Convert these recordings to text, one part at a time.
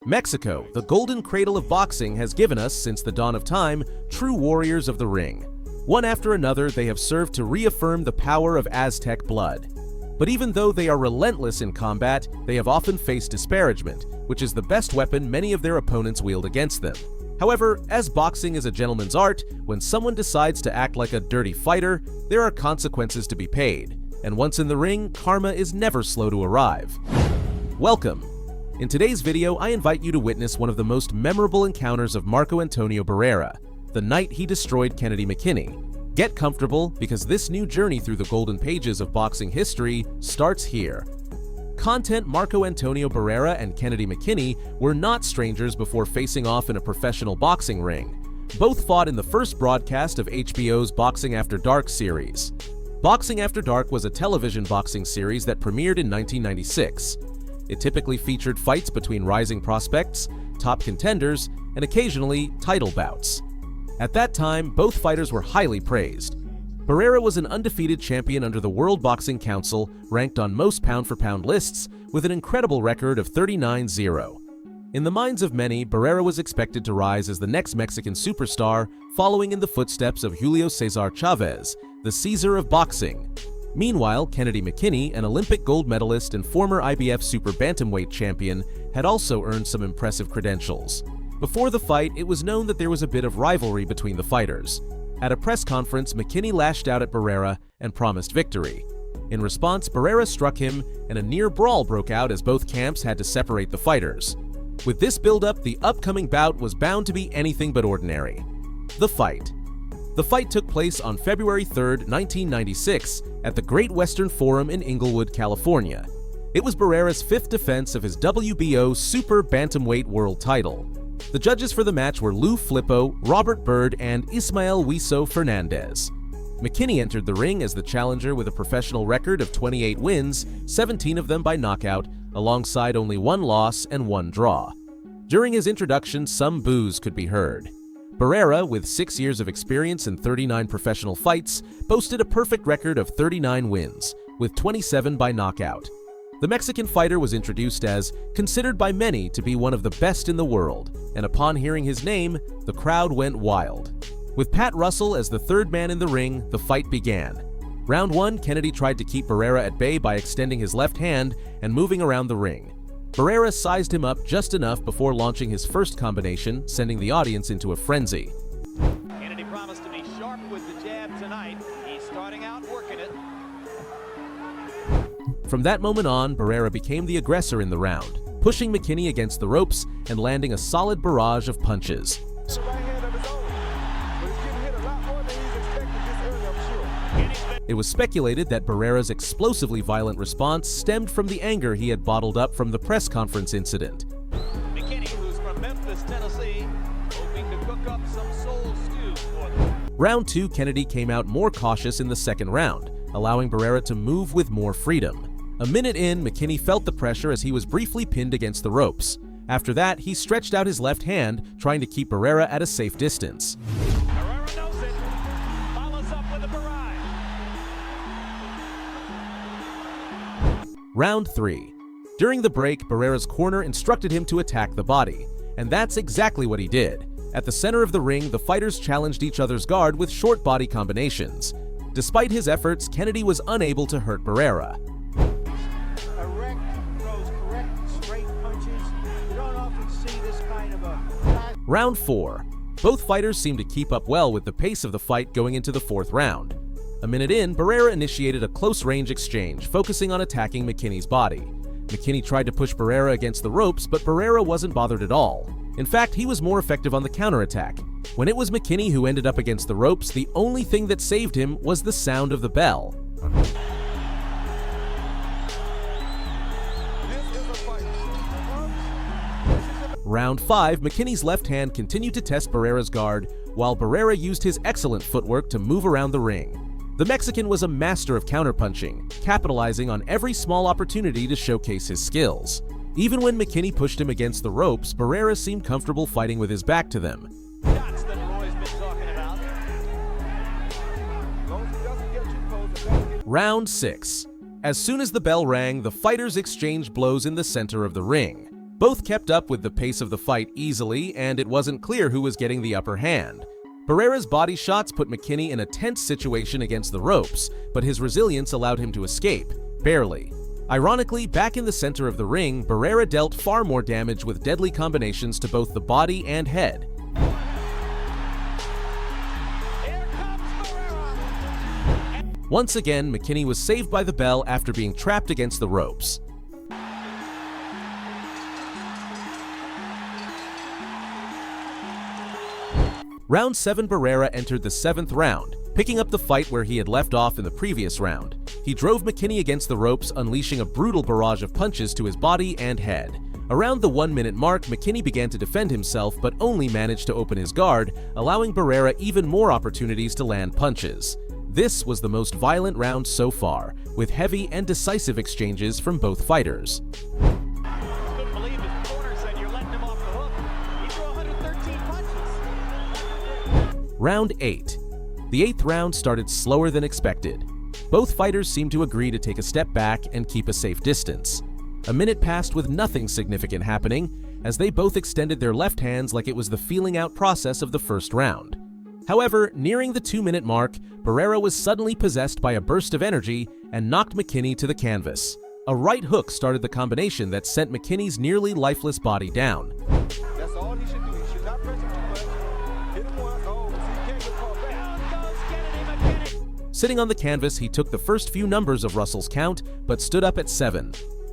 Mexico, the golden cradle of boxing, has given us, since the dawn of time, true warriors of the ring. One after another, they have served to reaffirm the power of Aztec blood. But even though they are relentless in combat, they have often faced disparagement, which is the best weapon many of their opponents wield against them. However, as boxing is a gentleman's art, when someone decides to act like a dirty fighter, there are consequences to be paid. And once in the ring, karma is never slow to arrive. Welcome! In today's video, I invite you to witness one of the most memorable encounters of Marco Antonio Barrera, the night he destroyed Kennedy McKinney. Get comfortable, because this new journey through the golden pages of boxing history starts here. Content: Marco Antonio Barrera and Kennedy McKinney were not strangers before facing off in a professional boxing ring. Both fought in the first broadcast of HBO's Boxing After Dark series. Boxing After Dark was a television boxing series that premiered in 1996. It typically featured fights between rising prospects, top contenders, and occasionally title bouts. At that time, both fighters were highly praised. Barrera was an undefeated champion under the World Boxing Council, ranked on most pound-for-pound lists, with an incredible record of 39-0. In the minds of many, Barrera was expected to rise as the next Mexican superstar, following in the footsteps of Julio Cesar Chavez, the Caesar of boxing. Meanwhile, Kennedy McKinney, an Olympic gold medalist and former IBF super bantamweight champion, had also earned some impressive credentials. Before the fight, it was known that there was a bit of rivalry between the fighters. At a press conference, McKinney lashed out at Barrera and promised victory. In response, Barrera struck him, and a near brawl broke out as both camps had to separate the fighters. With this build-up, the upcoming bout was bound to be anything but ordinary. The fight. The fight took place on February 3, 1996, at the Great Western Forum in Inglewood, California. It was Barrera's fifth defense of his WBO Super Bantamweight World title. The judges for the match were Lou Flippo, Robert Byrd, and Ismael Huiso Fernandez. McKinney entered the ring as the challenger with a professional record of 28 wins, 17 of them by knockout, alongside only one loss and one draw. During his introduction, some boos could be heard. Barrera, with 6 years of experience and 39 professional fights, boasted a perfect record of 39 wins, with 27 by knockout. The Mexican fighter was introduced as considered by many to be one of the best in the world, and upon hearing his name, the crowd went wild. With Pat Russell as the third man in the ring, the fight began. Round 1, Kennedy tried to keep Barrera at bay by extending his left hand and moving around the ring. Barrera sized him up just enough before launching his first combination, sending the audience into a frenzy. Kennedy promised to be sharp with the jab tonight. He's starting out working it. From that moment on, Barrera became the aggressor in the round, pushing McKinney against the ropes and landing a solid barrage of punches. It was speculated that Barrera's explosively violent response stemmed from the anger he had bottled up from the press conference incident. McKinney, who's from Memphis, Tennessee, hoping to cook up some soul stew for them. Round 2, Kennedy came out more cautious in the second round, allowing Barrera to move with more freedom. A minute in, McKinney felt the pressure as he was briefly pinned against the ropes. After that, he stretched out his left hand, trying to keep Barrera at a safe distance. Barrera knows it. Follows up with a barrage. Round 3. During the break, Barrera's corner instructed him to attack the body, and that's exactly what he did. At the center of the ring, the fighters challenged each other's guard with short body combinations. Despite his efforts, Kennedy was unable to hurt Barrera. Erect, throws correct, straight punches. You don't often see this kind of a... Round 4. Both fighters seemed to keep up well with the pace of the fight going into the fourth round. A minute in, Barrera initiated a close-range exchange, focusing on attacking McKinney's body. McKinney tried to push Barrera against the ropes, but Barrera wasn't bothered at all. In fact, he was more effective on the counterattack. When it was McKinney who ended up against the ropes, the only thing that saved him was the sound of the bell. Round 5, McKinney's left hand continued to test Barrera's guard, while Barrera used his excellent footwork to move around the ring. The Mexican was a master of counterpunching, capitalizing on every small opportunity to showcase his skills. Even when McKinney pushed him against the ropes, Barrera seemed comfortable fighting with his back to them. Shots that Roy's been talking about. Round 6. As soon as the bell rang, the fighters exchanged blows in the center of the ring. Both kept up with the pace of the fight easily, and it wasn't clear who was getting the upper hand. Barrera's body shots put McKinney in a tense situation against the ropes, but his resilience allowed him to escape, barely. Ironically, back in the center of the ring, Barrera dealt far more damage with deadly combinations to both the body and head. Here comes Barrera. Once again, McKinney was saved by the bell after being trapped against the ropes. Round 7, Barrera entered the 7th round, picking up the fight where he had left off in the previous round. He drove McKinney against the ropes, unleashing a brutal barrage of punches to his body and head. Around the 1-minute mark, McKinney began to defend himself but only managed to open his guard, allowing Barrera even more opportunities to land punches. This was the most violent round so far, with heavy and decisive exchanges from both fighters. Couldn't believe his corner said you're letting him off the hook. He threw 113 punches. Round 8. The 8th round started slower than expected. Both fighters seemed to agree to take a step back and keep a safe distance. A minute passed with nothing significant happening, as they both extended their left hands like it was the feeling out process of the first round. However, nearing the 2-minute mark, Barrera was suddenly possessed by a burst of energy and knocked McKinney to the canvas. A right hook started the combination that sent McKinney's nearly lifeless body down. That's all he should do. He should not press him too much. Hit him once. Oh, so he can't get caught back. Down goes Kennedy McKinney. Sitting on the canvas, he took the first few numbers of Russell's count, but stood up at 7.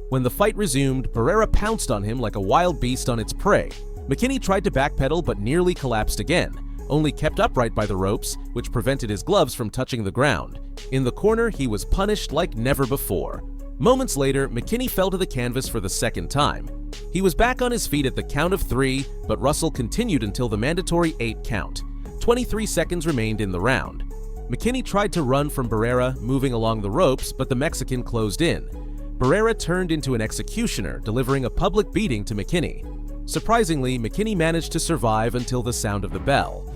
When the fight resumed, Barrera pounced on him like a wild beast on its prey. McKinney tried to backpedal but nearly collapsed again, only kept upright by the ropes, which prevented his gloves from touching the ground. In the corner, he was punished like never before. Moments later, McKinney fell to the canvas for the 2nd time. He was back on his feet at the count of 3, but Russell continued until the mandatory 8 count. 23 seconds remained in the round. McKinney tried to run from Barrera, moving along the ropes, but the Mexican closed in. Barrera turned into an executioner, delivering a public beating to McKinney. Surprisingly, McKinney managed to survive until the sound of the bell.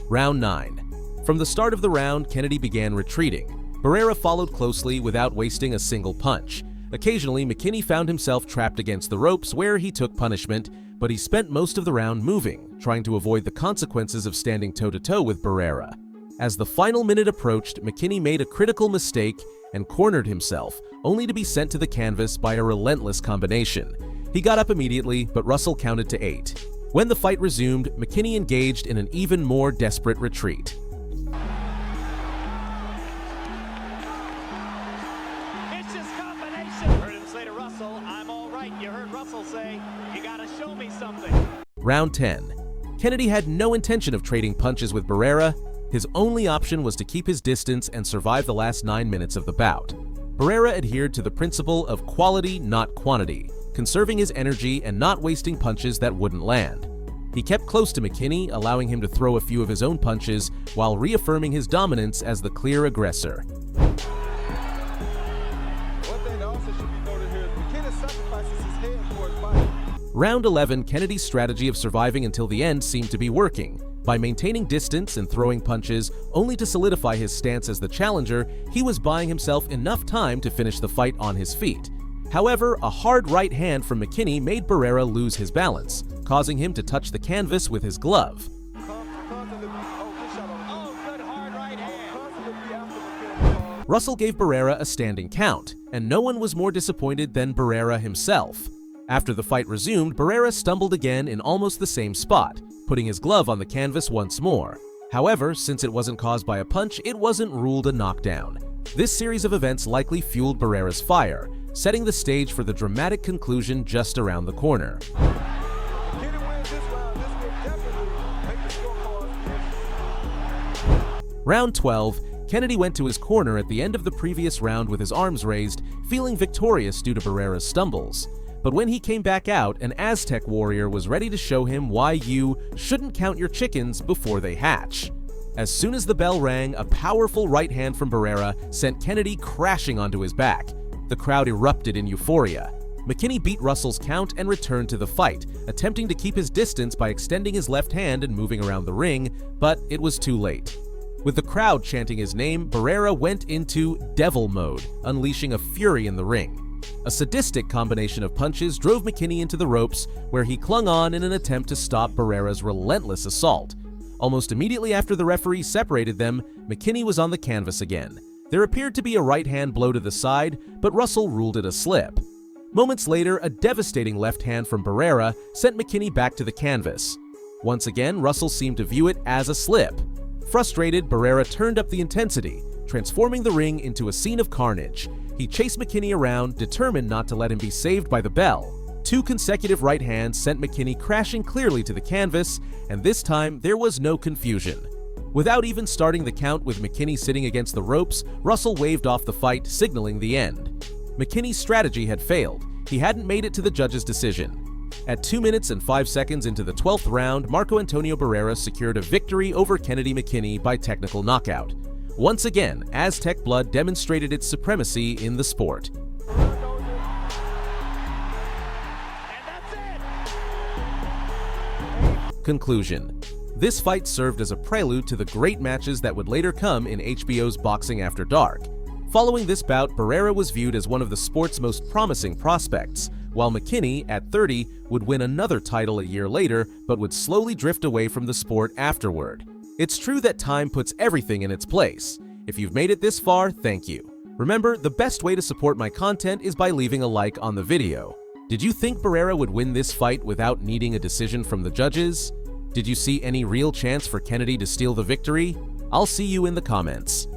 Round 9. From the start of the round, Kennedy began retreating. Barrera followed closely without wasting a single punch. Occasionally, McKinney found himself trapped against the ropes where he took punishment, but he spent most of the round moving, trying to avoid the consequences of standing toe-to-toe with Barrera. As the final minute approached, McKinney made a critical mistake and cornered himself, only to be sent to the canvas by a relentless combination. He got up immediately, but Russell counted to 8. When the fight resumed, McKinney engaged in an even more desperate retreat. It's just combination. Heard him say to Russell, I'm all right. You heard Russell say, you gotta show me something. Round 10. Kennedy had no intention of trading punches with Barrera. His only option was to keep his distance and survive the last 9 minutes of the bout. Barrera adhered to the principle of quality, not quantity, conserving his energy and not wasting punches that wouldn't land. He kept close to McKinney, allowing him to throw a few of his own punches while reaffirming his dominance as the clear aggressor. One thing that also should be noted here is McKinney sacrifices his head for his body. Round 11, Kennedy's strategy of surviving until the end seemed to be working. By maintaining distance and throwing punches, only to solidify his stance as the challenger, he was buying himself enough time to finish the fight on his feet. However, a hard right hand from McKinney made Barrera lose his balance, causing him to touch the canvas with his glove. Oh, good hard right hand. Russell gave Barrera a standing count, and no one was more disappointed than Barrera himself. After the fight resumed, Barrera stumbled again in almost the same spot, putting his glove on the canvas once more. However, since it wasn't caused by a punch, it wasn't ruled a knockdown. This series of events likely fueled Barrera's fire, setting the stage for the dramatic conclusion just around the corner. McKinney wins this round. This will definitely make the scorecard. Round 12, Kennedy went to his corner at the end of the previous round with his arms raised, feeling victorious due to Barrera's stumbles. But when he came back out, an Aztec warrior was ready to show him why you shouldn't count your chickens before they hatch. As soon as the bell rang, a powerful right hand from Barrera sent Kennedy crashing onto his back. The crowd erupted in euphoria. McKinney beat Russell's count and returned to the fight, attempting to keep his distance by extending his left hand and moving around the ring, but it was too late. With the crowd chanting his name, Barrera went into devil mode, unleashing a fury in the ring. A sadistic combination of punches drove McKinney into the ropes, where he clung on in an attempt to stop Barrera's relentless assault. Almost immediately after the referee separated them, McKinney was on the canvas again. There appeared to be a right-hand blow to the side, but Russell ruled it a slip. Moments later, a devastating left hand from Barrera sent McKinney back to the canvas. Once again, Russell seemed to view it as a slip. Frustrated, Barrera turned up the intensity, transforming the ring into a scene of carnage. He chased McKinney around, determined not to let him be saved by the bell. 2 consecutive right hands sent McKinney crashing clearly to the canvas, and this time there was no confusion. Without even starting the count with McKinney sitting against the ropes, Russell waved off the fight, signaling the end. McKinney's strategy had failed. He hadn't made it to the judge's decision. At 2 minutes and 5 seconds into the 12th round, Marco Antonio Barrera secured a victory over Kennedy McKinney by technical knockout. Once again, Aztec blood demonstrated its supremacy in the sport. And that's it. Conclusion. This fight served as a prelude to the great matches that would later come in HBO's Boxing After Dark. Following this bout, Barrera was viewed as one of the sport's most promising prospects, while McKinney, at 30, would win another title a year later, but would slowly drift away from the sport afterward. It's true that time puts everything in its place. If you've made it this far, thank you. Remember, the best way to support my content is by leaving a like on the video. Did you think Barrera would win this fight without needing a decision from the judges? Did you see any real chance for Kennedy to steal the victory? I'll see you in the comments.